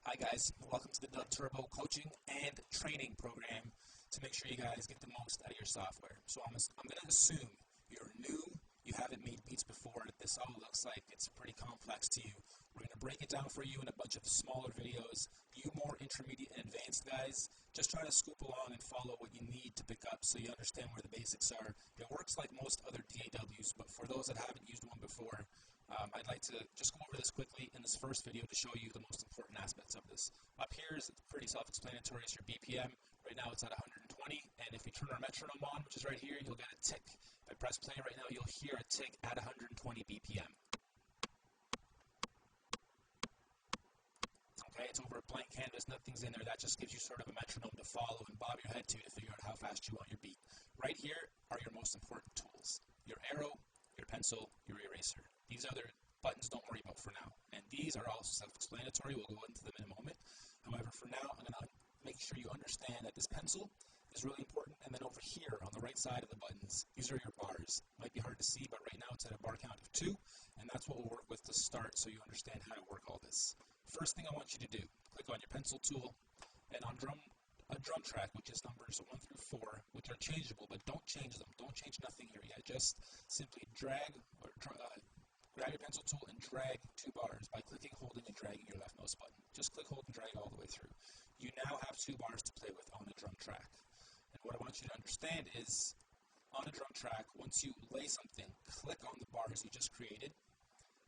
Hi guys, welcome to the DubTurbo coaching and training program to make sure you guys get the most out of your software. So I'm going to assume you're new, you haven't made beats before, this all looks like it's pretty complex to you. We're going to break it down for you in a bunch of smaller videos. You more intermediate and advanced guys, just try to scoop along and follow what you need to pick up so you understand where the basics are. It works like most other DAWs, but for those that haven't used one before, I'd like to just go over this quickly in this first video to show you the most important aspects of this. Up here is pretty self-explanatory. It's your BPM. Right now it's at 120, and if we turn our metronome on, which is right here, you'll get a tick. If I press play right now, you'll hear a tick at 120 BPM. Okay, it's over a blank canvas, nothing's in there. That just gives you sort of a metronome to follow and bob your head to figure out how fast you want your beat. Right here are your most important tools. Your arrow, your pencil, your eraser. These other buttons don't worry about for now. And these are also self-explanatory. We'll go into them in a moment. However, for now, I'm going to make sure you understand that this pencil is really important. And then over here on the right side of the buttons, these are your bars. Might be hard to see, but right now it's at a bar count of 2. And that's what we'll work with to start so you understand how to work all this. First thing I want you to do, click on your pencil tool, and on a drum track, which is numbers 1 through 4, which are changeable, but don't change them. Don't change nothing here yet. Just simply drag or grab your pencil tool and drag 2 bars by clicking, holding, and dragging your left mouse button. Just click, hold, and drag all the way through. You now have 2 bars to play with on a drum track. And what I want you to understand is, on a drum track, once you lay something, click on the bars you just created.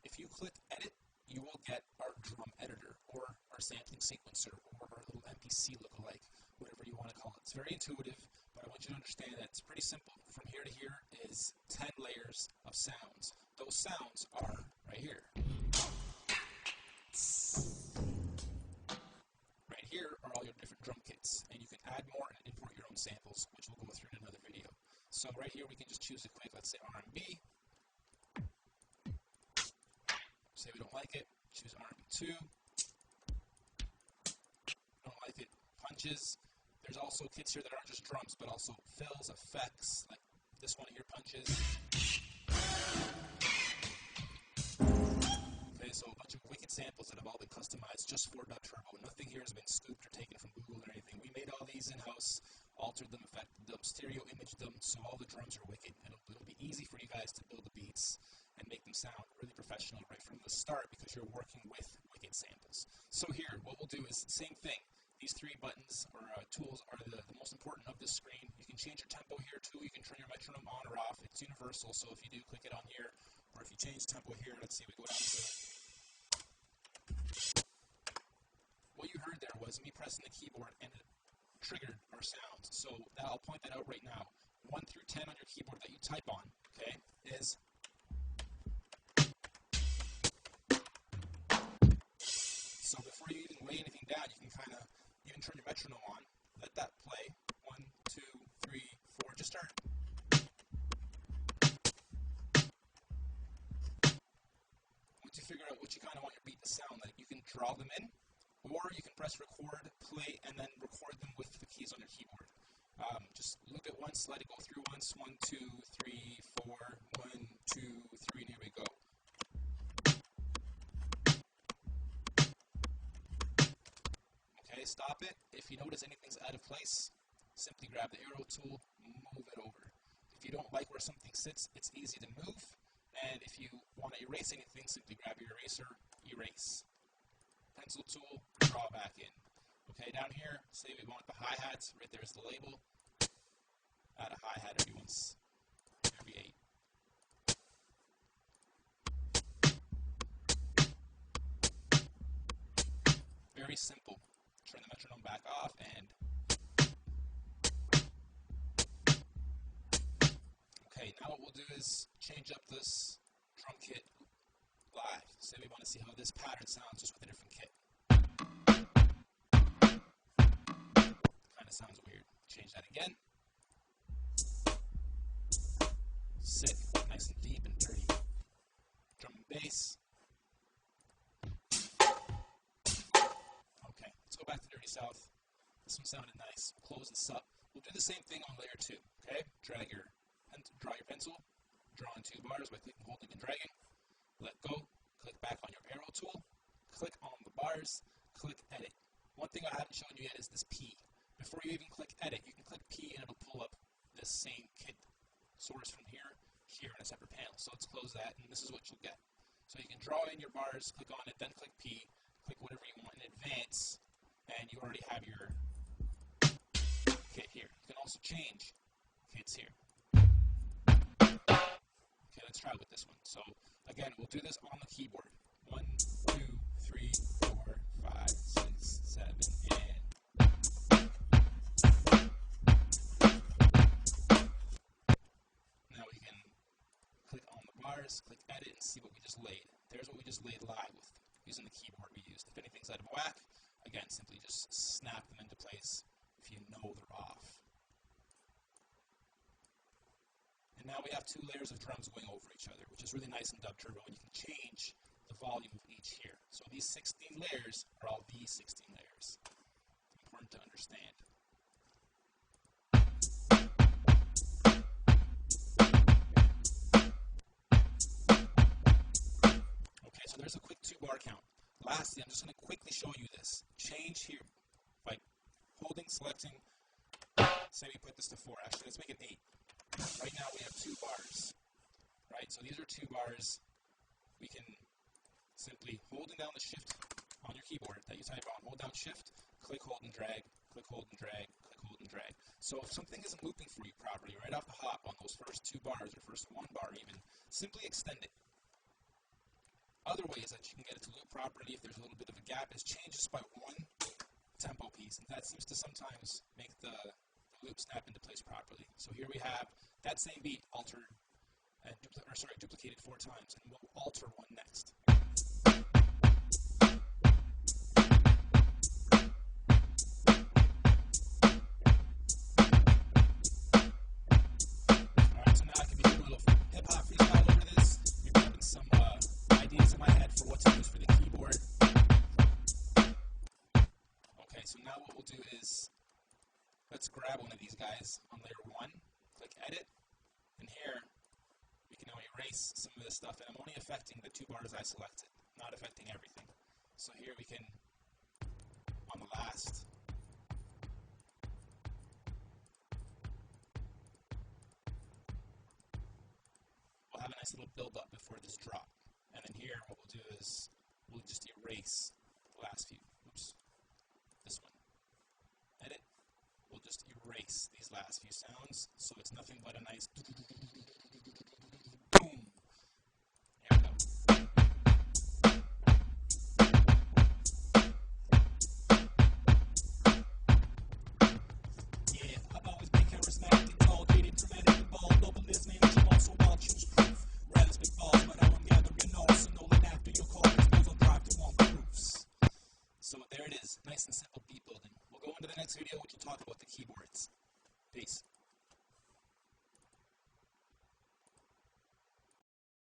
If you click edit, you will get our drum editor, or our sampling sequencer, or our little MPC lookalike, whatever you want to call it. It's very intuitive, but I want you to understand that it's pretty simple. From here to here is 10 layers of sounds. Those sounds are right here. Right here are all your different drum kits, and you can add more and import your own samples, which we'll go through in another video. So right here we can just choose a quick, let's say R&B. Say we don't like it, choose R&B 2. Don't like it, punches. There's also kits here that aren't just drums, but also fills, effects, like this one here, punches. Okay, so a bunch of wicked samples that have all been customized just for DubTurbo. Nothing here has been scooped or taken from Google or anything. We made all these in-house, altered them, affected them, stereo imaged them, so all the drums are wicked. And it'll be easy for you guys to build the beats and make them sound really professional right from the start because you're working with wicked samples. So here, what we'll do is the same thing. These 3 buttons or tools are the most important of this screen. You can change your tempo here too. You can turn your metronome on or off. It's universal, so if you do click it on here, or if you change tempo here, let's see, we go down to... What you heard there was me pressing the keyboard and it triggered our sounds. So I'll point that out right now. 1 through 10 on your keyboard that you type on, okay, is... So before you even lay anything down, you can kind of even turn your metronome on, let that play. 1, 2, 3, 4, just start. Once you figure out what you kind of want your beat to sound like, you can draw them in, or you can press record, play, and then record them with the keys on your keyboard. Just look at once, let it go through once. 1, 2, 3, 4, 1, 2, 3, and here we go. Stop it. If you notice anything's out of place, simply grab the arrow tool, move it over. If you don't like where something sits, it's easy to move. And if you want to erase anything, simply grab your eraser, erase. Pencil tool, draw back in. Okay, down here, say we want the hi-hats, right there's the label. Add a hi-hat every 8. Very simple. Turn the metronome back off and... Okay, now what we'll do is change up this drum kit live. Say we want to see how this pattern sounds just with a different kit. Kind of sounds weird. Change that again. Sick, nice and deep and dirty. Drum and bass. Go back to Dirty South. This one sounded nice. We'll close this up. We'll do the same thing on layer 2. Okay? Draw your pencil. Draw in 2 bars by clicking, holding, and dragging. Let go. Click back on your arrow tool. Click on the bars. click edit. One thing I haven't shown you yet is this P. Before you even click edit, you can click P and it'll pull up this same kit source from here in a separate panel. So let's close that, and this is what you'll get. So you can draw in your bars, click on it, then click P, click whatever you want in advance, and you already have your kit here. You can also change kits here. Okay, let's try with this one. So again, we'll do this on the keyboard. 1, 2, 3, 4, 5, 6, 7, and now we can click on the bars, click edit, and see what we just laid. There's what we just laid live with using the keyboard we used. If anything's out of whack, again, simply just snap them into place if you know they're off. And now we have 2 layers of drums going over each other, which is really nice in DubTurbo, and you can change the volume of each here. So these 16 layers are all these 16 layers. Important to understand. Okay, so there's a quick 2-bar count. Lastly, I'm just going to quickly show you this. Change here by holding, selecting. Say we put this to 4. Actually, let's make it 8. Right now we have 2 bars. Right, so these are 2 bars. We can simply holding down the shift on your keyboard that you type on, hold down shift, click, hold, and drag, click, hold, and drag, click, hold, and drag. So if something isn't looping for you properly right off the hop on those first 2 bars or first 1 bar even, simply extend it. Other ways that you can get it to loop properly if there's a little bit of a gap is change this by 1 tempo piece, and that seems to sometimes make the loop snap into place properly. So here we have that same beat altered and duplicated 4 times, and we'll alter 1 next. Alright, so now I can be doing a little hip-hop freestyle over this. You're grabbing some ideas in my head for what to use for the keyboard. Okay, so now what we'll do is, let's grab one of these guys on layer 1, click edit, and here we can now erase some of this stuff, and I'm only affecting the 2 bars I selected, not affecting everything. So here we can, on the last, we'll have a nice little build up before this drop. And then here what we'll do is we'll just erase the last few. Oops. This one. Edit. We'll just erase these last few sounds, so it's nothing but a nice boom. There we go. Yeah, I've always been charismatic and tall, dated, dramatic and bald, double this man, I'm also wild, choose proof. Rather spit balls, but now I'm gathering all, so know that after your call, it's goes on drive to want proofs. So there it is, nice and simple beat building. We'll go into the next video, which will talk about the keyboards. Peace.